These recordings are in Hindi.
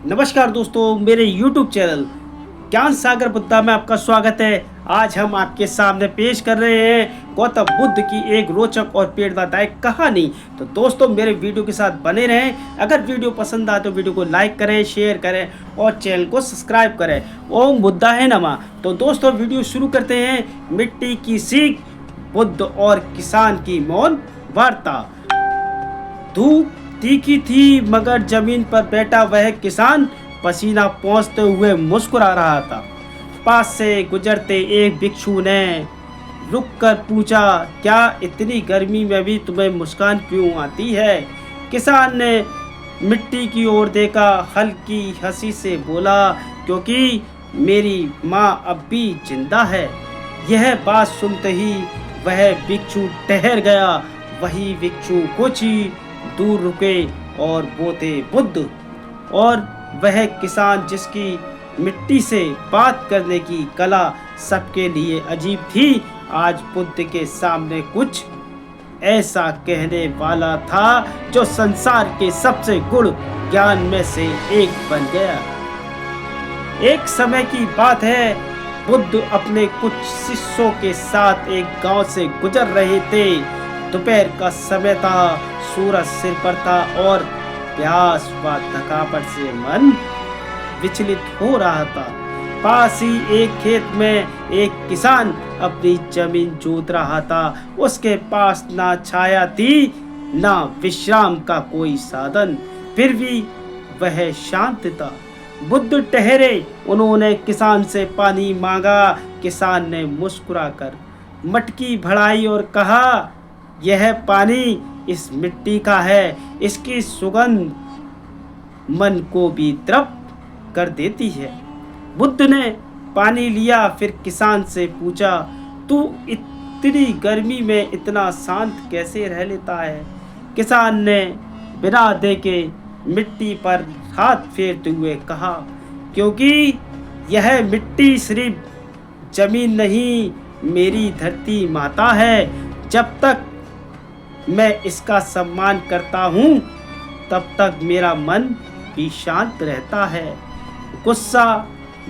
नमस्कार दोस्तों, मेरे YouTube चैनल ज्ञान सागर बुद्धा में आपका स्वागत है। आज हम आपके सामने पेश कर रहे हैं गौतम बुद्ध की एक रोचक और प्रेरणादायक कहानी। तो दोस्तों, मेरे वीडियो के साथ बने रहें। अगर वीडियो पसंद आए तो वीडियो को लाइक करें, शेयर करें और चैनल को सब्सक्राइब करें। ओम बुद्धा है नमः। तो दोस्तों, वीडियो शुरू करते हैं। मिट्टी की सीख, बुद्ध और किसान की मौन वार्ता। धूप तीखी थी मगर जमीन पर बैठा वह किसान पसीना पोंछते हुए मुस्कुरा रहा था। पास से गुजरते एक भिक्षु ने रुककर पूछा, क्या इतनी गर्मी में भी तुम्हें मुस्कान क्यों आती है? किसान ने मिट्टी की ओर देखा, हल्की हंसी से बोला, क्योंकि मेरी माँ अब भी जिंदा है। यह बात सुनते ही वह भिक्षु ठहर गया। वही भिक्षु कुछ ही दूर रुके और बोले, बुद्ध। और वह किसान जिसकी मिट्टी से बात करने की कला सबके लिए अजीब थी, आज बुद्ध के सामने कुछ ऐसा कहने वाला था जो संसार के सबसे गुण ज्ञान में से एक बन गया। एक समय की बात है, बुद्ध अपने कुछ शिष्यों के साथ एक गांव से गुजर रहे थे। दोपहर का समय था, सूरज सिर पर था और प्यास व थकावट से मन विचलित हो रहा था। पास ही एक खेत में एक किसान अपनी जमीन जोत रहा था। उसके पास ना छाया थी ना विश्राम का कोई साधन, फिर भी वह शांत था। बुद्ध ठहरे, उन्होंने किसान से पानी मांगा। किसान ने मुस्कुराकर मटकी बढ़ाई और कहा, यह पानी इस मिट्टी का है, इसकी सुगंध मन को भी तृप्त कर देती है। बुद्ध ने पानी लिया, फिर किसान से पूछा, तू इतनी गर्मी में इतना शांत कैसे रह लेता है? किसान ने बिना देखे मिट्टी पर हाथ फेरते हुए कहा, क्योंकि यह मिट्टी सिर्फ जमीन नहीं, मेरी धरती माता है। जब तक मैं इसका सम्मान करता हूँ तब तक मेरा मन भी शांत रहता है। गुस्सा,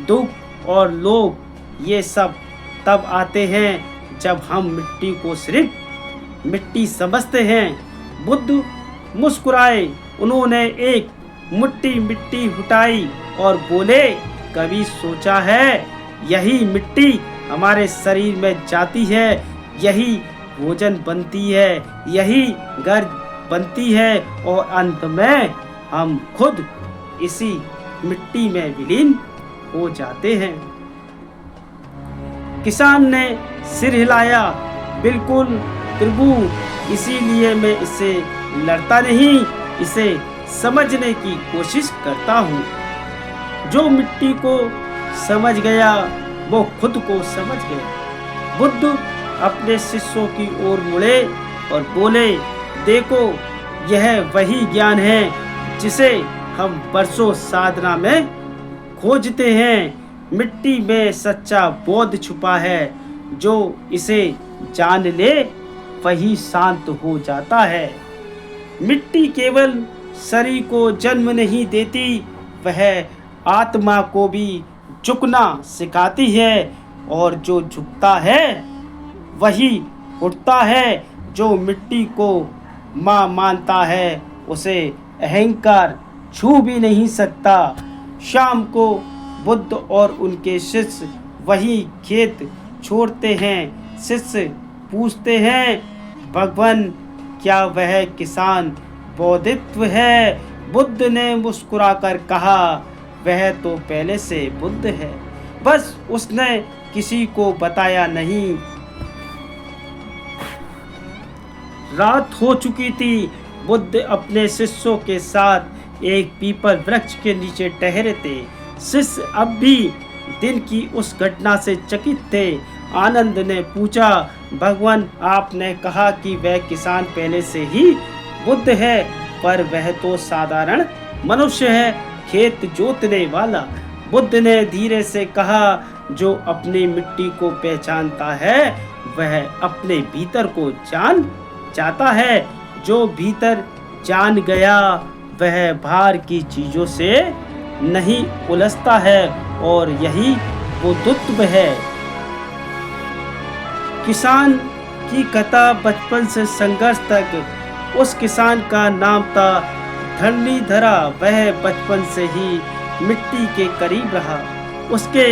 दुख और लोभ ये सब तब आते हैं जब हम मिट्टी को सिर्फ मिट्टी समझते हैं। बुद्ध मुस्कुराए, उन्होंने एक मुट्ठी मिट्टी उठाई और बोले, कभी सोचा है यही मिट्टी हमारे शरीर में जाती है, यही भोजन बनती है, यही घर बनती है और अंत में हम खुद इसी मिट्टी में विलीन हो जाते हैं। किसान ने सिर हिलाया, बिल्कुल प्रभु, इसीलिए मैं इससे लड़ता नहीं, इसे समझने की कोशिश करता हूँ। जो मिट्टी को समझ गया वो खुद को समझ गया। बुद्ध अपने शिष्यों की ओर मुड़े और बोले, देखो, यह वही ज्ञान है जिसे हम बरसों साधना में खोजते हैं। मिट्टी में सच्चा बोध छुपा है, जो इसे जान ले वही शांत हो जाता है। मिट्टी केवल शरीर को जन्म नहीं देती, वह आत्मा को भी झुकना सिखाती है, और जो झुकता है वही उठता है। जो मिट्टी को माँ मानता है उसे अहंकार छू भी नहीं सकता। शाम को बुद्ध और उनके शिष्य वही खेत छोड़ते हैं। शिष्य पूछते हैं, भगवान, क्या वह किसान बौद्धित्व है? बुद्ध ने मुस्कुराकर कहा, वह तो पहले से बुद्ध है, बस उसने किसी को बताया नहीं। रात हो चुकी थी। बुद्ध अपने शिष्यों के साथ एक पीपल वृक्ष के नीचे ठहरे थे। शिष्य अब भी दिन की उस घटना से चकित थे। आनंद ने पूछा, भगवान, आपने कहा कि वह किसान पहले से ही बुद्ध है, पर वह तो साधारण मनुष्य है, खेत जोतने वाला। बुद्ध ने धीरे से कहा, जो अपनी मिट्टी को पहचानता है वह अपने भीतर को जान जाता है। जो भीतर जान गया वह बाहर की चीजों से नहीं उलझता है और यही बुद्धत्व है। किसान की कथा बचपन से संघर्ष तक। उस किसान का नाम था धरणीधरा। वह बचपन से ही मिट्टी के करीब रहा। उसके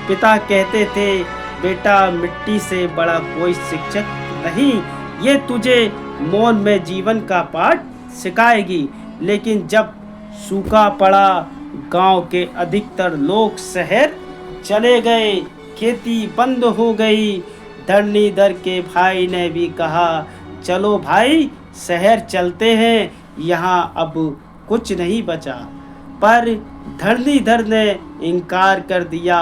पिता कहते थे, बेटा मिट्टी से बड़ा कोई शिक्षक नहीं, ये तुझे मौन में जीवन का पाठ सिखाएगी। लेकिन जब सूखा पड़ा, गांव के अधिकतर लोग शहर चले गए, खेती बंद हो गई। धरणीधर के भाई ने भी कहा, चलो भाई शहर चलते हैं, यहाँ अब कुछ नहीं बचा। पर धरणीधर ने इनकार कर दिया।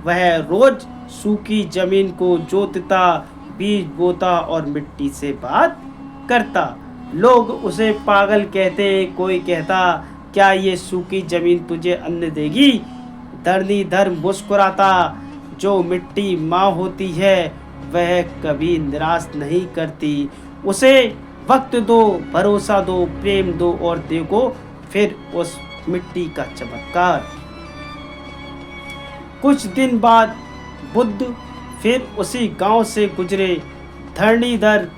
वह रोज सूखी जमीन को जोतता, बीज बोता और मिट्टी से बात करता। लोग उसे पागल कहते, कोई कहता, क्या ये सूखी जमीन तुझे अन्न देगी? धरणीधर मुस्कुराता। जो मिट्टी माँ होती है वह कभी निराश नहीं करती। उसे वक्त दो, भरोसा दो, प्रेम दो और देखो फिर उस मिट्टी का चमत्कार। कुछ दिन बाद बुद्ध फिर उसी गांव से गुजरे। धरणीधर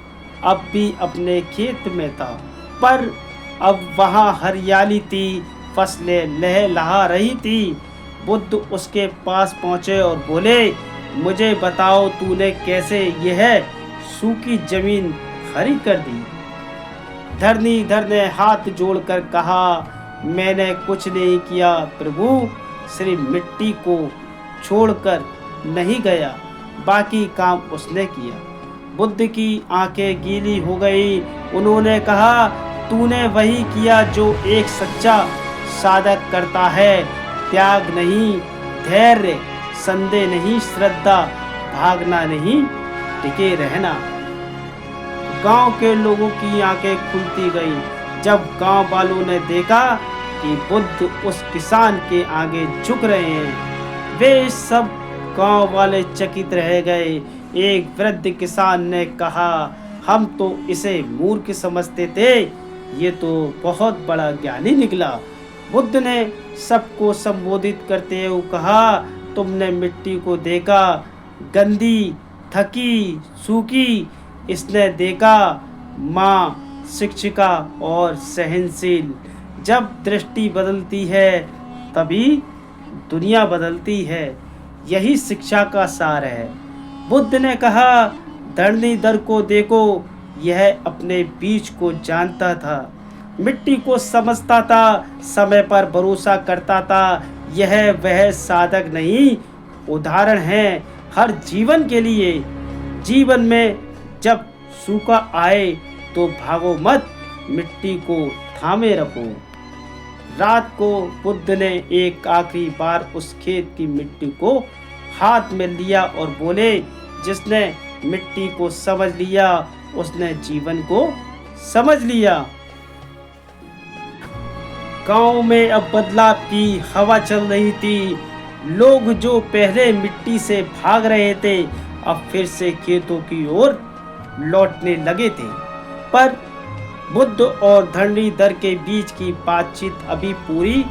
अब भी अपने खेत में था, पर अब वहां हरियाली थी, फसलें लहलहा रही थी। बुद्ध उसके पास पहुंचे और बोले, मुझे बताओ तूने कैसे यह सूखी जमीन हरी कर दी? धरणीधर ने हाथ जोड़कर कहा, मैंने कुछ नहीं किया प्रभु, सिर्फ मिट्टी को छोड़कर नहीं गया, बाकी काम उसने किया। बुद्ध की आंखें गीली हो गई। उन्होंने कहा, तूने वही किया जो एक सच्चा साधक करता है। त्याग नहीं, धैर्य, संदेह नहीं, श्रद्धा, भागना नहीं, टिके रहना। गांव के लोगों की आंखें खुलती गईं जब गांव वालों ने देखा कि बुद्ध उस किसान के आगे झुक रहे हैं। वे सब गांव वाले चकित रह गए। एक वृद्ध किसान ने कहा, हम तो इसे मूर्ख समझते थे, ये तो बहुत बड़ा ज्ञानी निकला। बुद्ध ने सबको संबोधित करते हुए कहा, तुमने मिट्टी को देखा, गंदी, थकी, सूखी। इसने देखा माँ, शिक्षिका और सहनशील। जब दृष्टि बदलती है तभी दुनिया बदलती है। यही शिक्षा का सार है। बुद्ध ने कहा, धरणीधर को देखो, यह अपने बीज को जानता था, मिट्टी को समझता था, समय पर भरोसा करता था। यह वह साधक नहीं, उदाहरण है हर जीवन के लिए। जीवन में जब सूखा आए तो भागो मत, मिट्टी को थामे रखो। रात को बुद्ध ने एक आखिरी बार उस खेत की मिट्टी को हाथ में लिया और बोले, जिसने मिट्टी को समझ लिया उसने जीवन को समझ लिया। गांव में अब बदलाव की हवा चल रही थी। लोग जो पहले मिट्टी से भाग रहे थे अब फिर से खेतों की ओर लौटने लगे थे। पर बुद्ध और धरणीधर के बीच की बातचीत अभी पूरी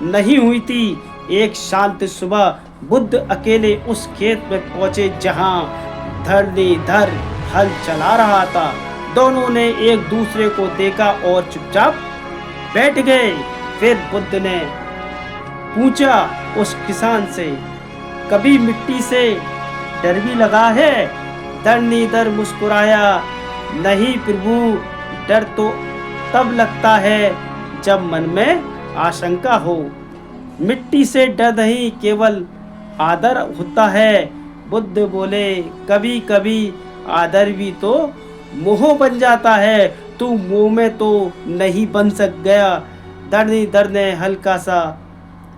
नहीं हुई थी। एक शांत सुबह बुद्ध अकेले उस खेत में पहुंचे जहां धरणीधर हल चला रहा था। दोनों ने एक दूसरे को देखा और चुपचाप बैठ गए। फिर बुद्ध ने पूछा उस किसान से, कभी मिट्टी से डर भी लगा है? धरणीधर मुस्कुराया, नहीं प्रभु, डर तो तब लगता है जब मन में आशंका हो। मिट्टी से डर नहीं, केवल आदर होता है। बुद्ध बोले, कभी कभी आदर भी तो मोह बन जाता है। तू मोह में तो नहीं बन सक गया। धरणीधर ने हल्का सा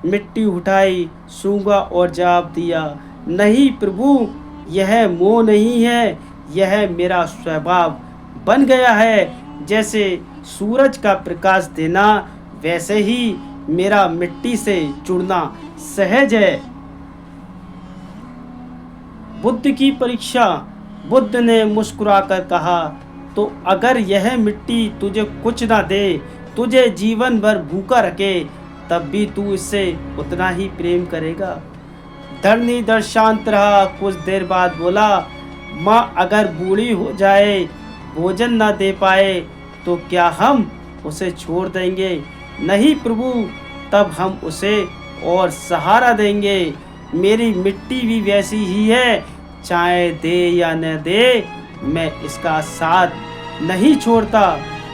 मिट्टी उठाई, सूंघा और जवाब दिया, नहीं प्रभु, यह मोह नहीं है, यह मेरा स्वभाव बन गया है। जैसे सूरज का प्रकाश देना वैसे ही मेरा मिट्टी से जुड़ना सहज है। बुद्ध की परीक्षा। बुद्ध ने मुस्कुराकर कहा, तो अगर यह मिट्टी तुझे कुछ ना दे, तुझे जीवन भर भूखा रखे, तब भी तू इससे उतना ही प्रेम करेगा। धरणीधर शांत रहा। कुछ देर बाद बोला, माँ अगर बूढ़ी हो जाए, भोजन न दे पाए तो क्या हम उसे छोड़ देंगे? नहीं प्रभु, तब हम उसे और सहारा देंगे। मेरी मिट्टी भी वैसी ही है, चाहे दे या न दे, मैं इसका साथ नहीं छोड़ता।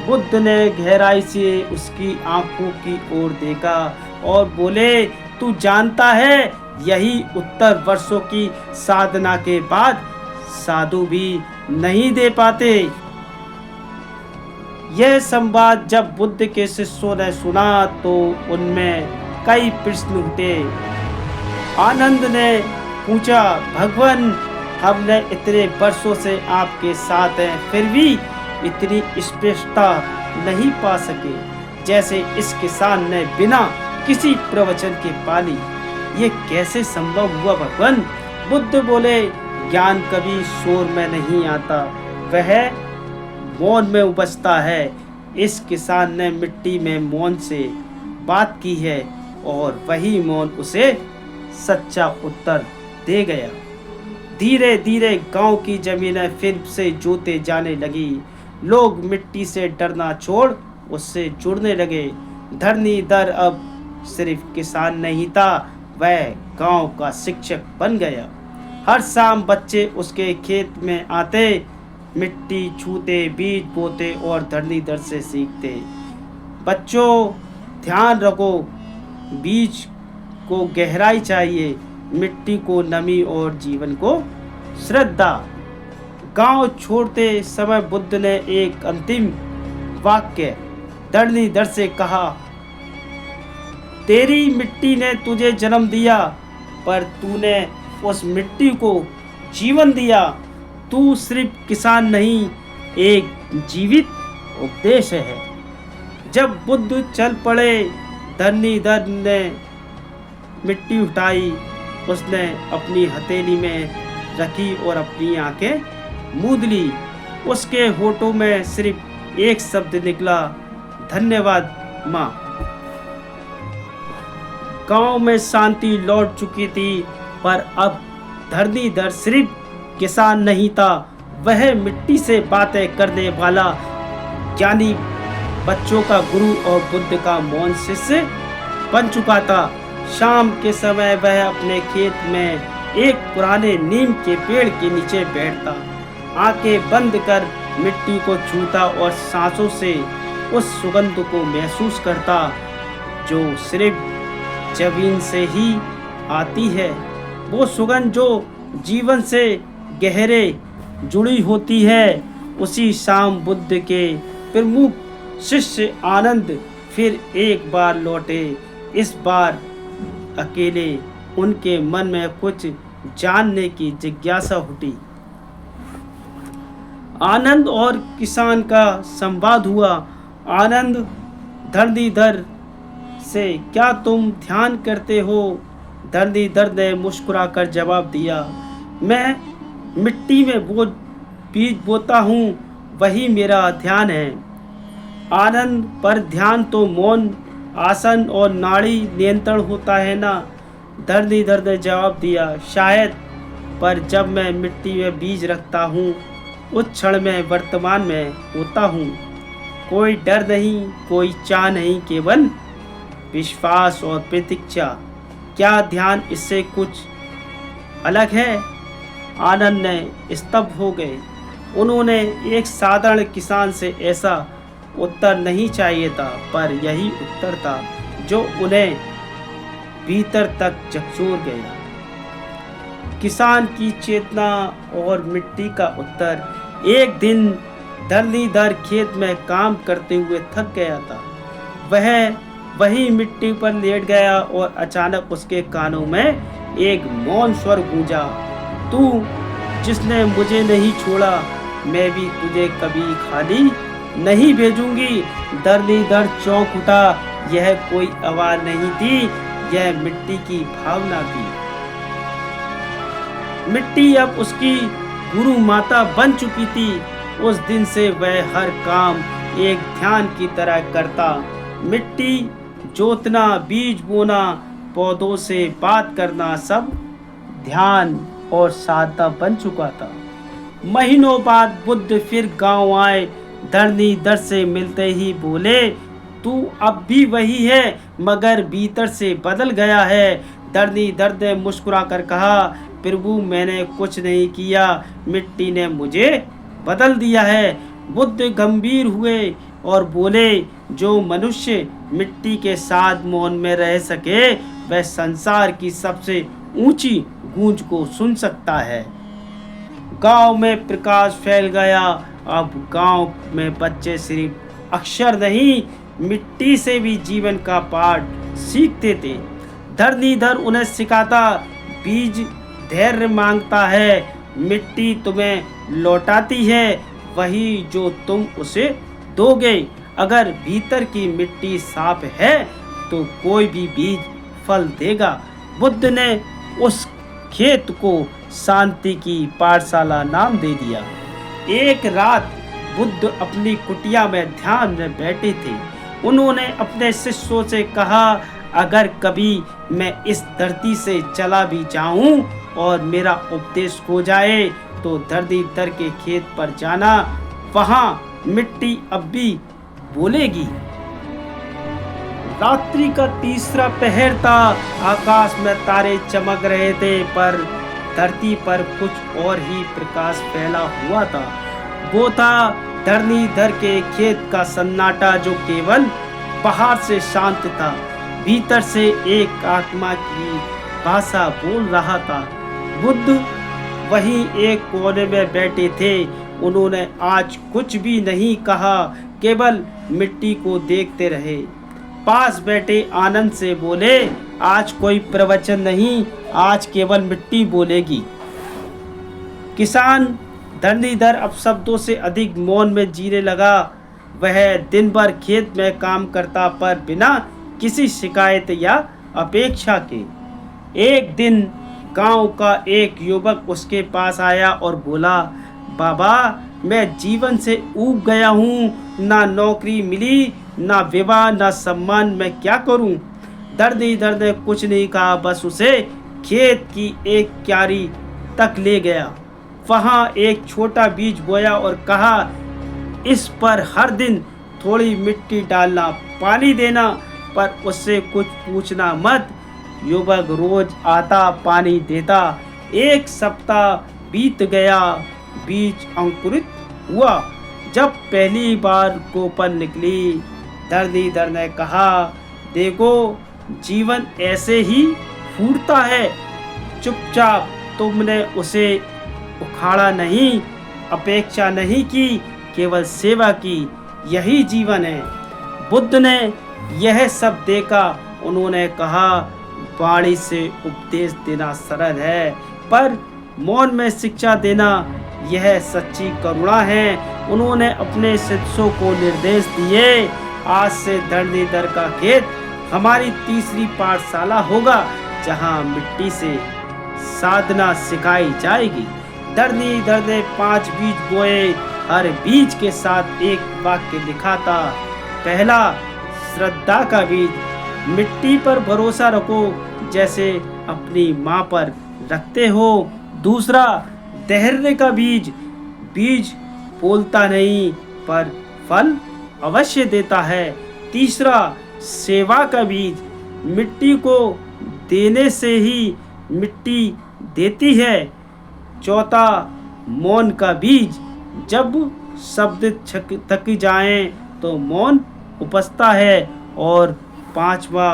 बुद्ध ने गहराई से उसकी आंखों की ओर देखा और बोले, तू जानता है, यही उत्तर वर्षों की साधना के बाद साधु भी नहीं दे पाते। यह संवाद जब बुद्ध के शिष्यों ने सुना तो उनमें कई प्रश्न उठे। आनंद ने पूछा, भगवान, हमने इतने वर्षों से आपके साथ हैं, फिर भी इतनी स्पष्टता नहीं पा सके जैसे इस किसान ने बिना किसी प्रवचन के पाली। ये कैसे संभव हुआ भगवान? बुद्ध बोले, ज्ञान कभी शोर में नहीं आता, वह मौन में उपजता है। इस किसान ने मिट्टी में मौन से बात की है और वही मौन उसे सच्चा उत्तर दे गया। धीरे धीरे गांव की जमीनें फिर से जोते जाने लगी। लोग मिट्टी से डरना छोड़ उससे जुड़ने लगे। धरणीधर अब सिर्फ किसान नहीं था, वह गांव का शिक्षक बन गया। हर शाम बच्चे उसके खेत में आते, मिट्टी छूते, बीज बोते और धरणीधर से सीखते। बच्चों, ध्यान रखो, बीज को गहराई चाहिए, मिट्टी को नमी और जीवन को श्रद्धा। गांव छोड़ते समय बुद्ध ने एक अंतिम वाक्य धरणीधर से कहा, तेरी मिट्टी ने तुझे जन्म दिया, पर तूने उस मिट्टी को जीवन दिया। तू सिर्फ किसान नहीं, एक जीवित उपदेश है। जब बुद्ध चल पड़े, धरणीधर ने मिट्टी उठाई, उसने अपनी हथेली में रखी और अपनी आंखें मूंद ली। उसके होठों में सिर्फ एक शब्द निकला, धन्यवाद माँ। गांव में शांति लौट चुकी थी, पर अब धरणीधर सिर्फ किसान नहीं था, वह मिट्टी से बातें करने वाला ज्ञानी, बच्चों का गुरु और बुद्ध का मौन शिष्य बन चुका था। शाम के समय वह अपने खेत में एक पुराने नीम के पेड़ के नीचे बैठता, आंखें बंद कर मिट्टी को छूता और सांसों से उस सुगंध को महसूस करता जो सिर्फ जमीन से ही आती है। वो सुगंध जो जीवन से गहरे जुड़ी होती है। उसी शाम बुद्ध के प्रमुख शिष्य आनंद फिर एक बार लौटे। इस बार अकेले। उनके मन में कुछ जानने की जिज्ञासा उठी। आनंद और किसान का संवाद हुआ। आनंद धरणीधर से, क्या तुम ध्यान करते हो? धरणीधर ने मुस्कुराकर जवाब दिया, मैं मिट्टी में वो बीज बोता हूँ, वही मेरा ध्यान है। आनंद, पर ध्यान तो मौन, आसन और नाड़ी नियंत्रण होता है ना? धरणीधर ने जवाब दिया, शायद, पर जब मैं मिट्टी में बीज रखता हूँ उस क्षण में वर्तमान में होता हूँ। कोई डर नहीं, कोई चाह नहीं, केवल विश्वास और प्रतीक्षा। क्या ध्यान इससे कुछ अलग है? आनंद ने स्तब्ध हो गए। उन्होंने एक साधारण किसान से ऐसा उत्तर नहीं चाहिए था, पर यही उत्तर था जो उन्हें भीतर तक झकझोर गया। किसान की चेतना और मिट्टी का उत्तर। एक दिन धरणीधर खेत में काम करते हुए थक गया था। वह वही मिट्टी पर लेट गया और अचानक उसके कानों में एक मौन स्वर गूंजा, तू जिसने मुझे नहीं छोड़ा, मैं भी तुझे कभी खाली नहीं भेजूंगी। धरणीधर चौंक उठा। यह कोई आवाज नहीं थी, यह मिट्टी की भावना थी। मिट्टी अब उसकी गुरु माता बन चुकी थी। उस दिन से वह हर काम एक ध्यान की तरह करता। मिट्टी जोतना, बीज बोना, पौधों से बात करना सब ध्यान और साधना बन चुका था। महीनों बाद बुद्ध फिर गांव आए। धरणीधर से मिलते ही बोले, तू अब भी वही है मगर भीतर से बदल गया है। धरणीधर ने मुस्कुराकर कहा, प्रभु मैंने कुछ नहीं किया, मिट्टी ने मुझे बदल दिया है। बुद्ध गंभीर हुए और बोले, जो मनुष्य मिट्टी के साथ मौन में रह सके वह संसार की सबसे ऊंची गूंज को सुन सकता है। गांव में प्रकाश फैल गया। अब गांव में बच्चे सिर्फ अक्षर नहीं, मिट्टी से भी जीवन का पाठ सीखते थे। धरणीधर उन्हें सिखाता, बीज धैर्य मांगता है, मिट्टी तुम्हें लौटाती है वही जो तुम उसे दोगे। अगर भीतर की मिट्टी साफ है तो कोई भी बीज फल देगा। बुद्ध ने उस खेत को शांति की पाठशाला नाम दे दिया। एक रात बुद्ध अपनी कुटिया में ध्यान में बैठे थे। उन्होंने अपने शिष्यों से कहा, अगर कभी मैं इस धरती से चला भी जाऊं और मेरा उपदेश खो जाए तो धरणीधर के खेत पर जाना, वहां मिट्टी अब भी बोलेगी। रात्रि का तीसरा पहर था। आकाश में तारे चमक रहे थे पर धरती पर कुछ और ही प्रकाश फैला हुआ था। वो था धरणीधर के खेत का सन्नाटा जो केवल बाहर से शांत था, भीतर से एक आत्मा की भाषा बोल रहा था। बुद्ध वहीं एक कोने में बैठे थे। उन्होंने आज कुछ भी नहीं कहा, केवल मिट्टी को देखते रहे। पास बैठे आनंद से बोले, आज कोई प्रवचन नहीं, आज केवल मिट्टी बोलेगी। किसान धरणीधर अब शब्दों से अधिक मौन में जीने लगा। वह दिन भर खेत में काम करता पर बिना किसी शिकायत या अपेक्षा के। एक दिन गांव का एक युवक उसके पास आया और बोला, बाबा मैं जीवन से ऊब गया हूँ, ना नौकरी मिली, ना विवाह, ना सम्मान, मैं क्या करूँ। धरणीधर ने कुछ नहीं कहा, बस उसे खेत की एक क्यारी तक ले गया। वहाँ एक छोटा बीज बोया और कहा, इस पर हर दिन थोड़ी मिट्टी डालना, पानी देना, पर उससे कुछ पूछना मत। युवक रोज आता, पानी देता। एक सप्ताह बीत गया, बीज अंकुरित हुआ। जब पहली बार कोपन निकली, धरणीधर ने कहा, देखो जीवन ऐसे ही फूटता है, चुपचाप। तुमने उसे उखाड़ा नहीं, अपेक्षा नहीं की, केवल सेवा की, यही जीवन है। बुद्ध ने यह सब देखा। उन्होंने कहा, वाणी से उपदेश देना सरल है पर मौन में शिक्षा देना यह सच्ची करुणा है। उन्होंने अपने शिष्यों को निर्देश दिए, आज से धरणीधर का खेत हमारी तीसरी पाठशाला होगा जहां मिट्टी से साधना सिखाई जाएगी। धरणीधर ने 5 बीज बोए, हर बीज के साथ एक वाक्य लिखा था। पहला, श्रद्धा का बीज, मिट्टी पर भरोसा रखो जैसे अपनी माँ पर रखते हो। दूसरा, धैर्य का बीज, बीज बोलता नहीं पर फल अवश्य देता है। तीसरा, सेवा का बीज, मिट्टी को देने से ही मिट्टी देती है। चौथा, मौन का बीज, जब शब्द थक जाएं तो मौन उपजता है। और पांचवा,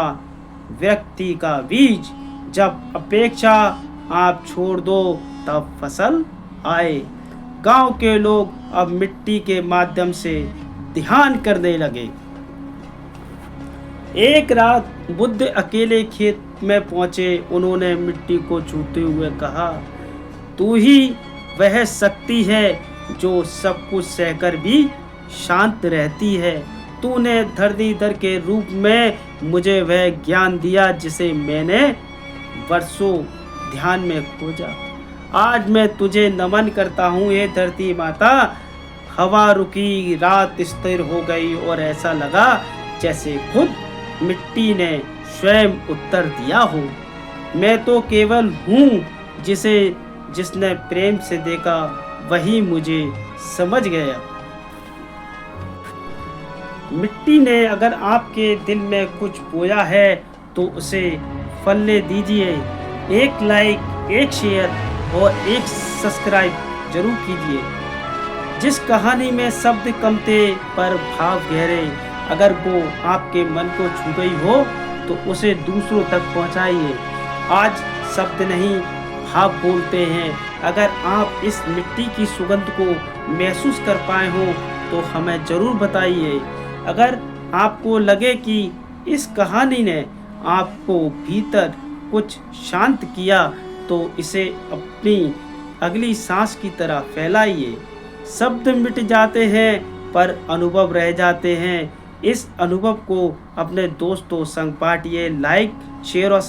व्यक्ति का बीज, जब अपेक्षा आप छोड़ दो तब फसल आए। गांव के लोग अब मिट्टी के माध्यम से ध्यान करने लगे। एक रात बुद्ध अकेले खेत में पहुंचे। उन्होंने मिट्टी को छूते हुए कहा, तू ही वह शक्ति है जो सब कुछ सहकर भी शांत रहती है। तूने धरणीधर के रूप में मुझे वह ज्ञान दिया जिसे मैंने वर्षों ध्यान में खोजा। आज मैं तुझे नमन करता हूँ हे धरती माता। हवा रुकी, रात स्थिर हो गई और ऐसा लगा जैसे खुद मिट्टी ने स्वयं उत्तर दिया हो। मैं तो केवल हूँ जिसे जिसने प्रेम से देखा वही मुझे समझ गया। मिट्टी ने अगर आपके दिल में कुछ बोया है तो उसे फलने दीजिए। एक लाइक, एक शेयर और एक सब्सक्राइब जरूर कीजिए। जिस कहानी में शब्द कम थे पर भाव गहरे, अगर वो आपके मन को छू गई हो तो उसे दूसरों तक पहुंचाइए। आज शब्द नहीं, भाव बोलते हैं। अगर आप इस मिट्टी की सुगंध को महसूस कर पाए हो तो हमें ज़रूर बताइए। अगर आपको लगे कि इस कहानी ने आपको भीतर कुछ शांत किया तो इसे अपनी अगली सांस की तरह फैलाइए। शब्द मिट जाते हैं पर अनुभव रह जाते हैं। इस अनुभव को अपने दोस्तों संग बांटिए। लाइक, शेयर और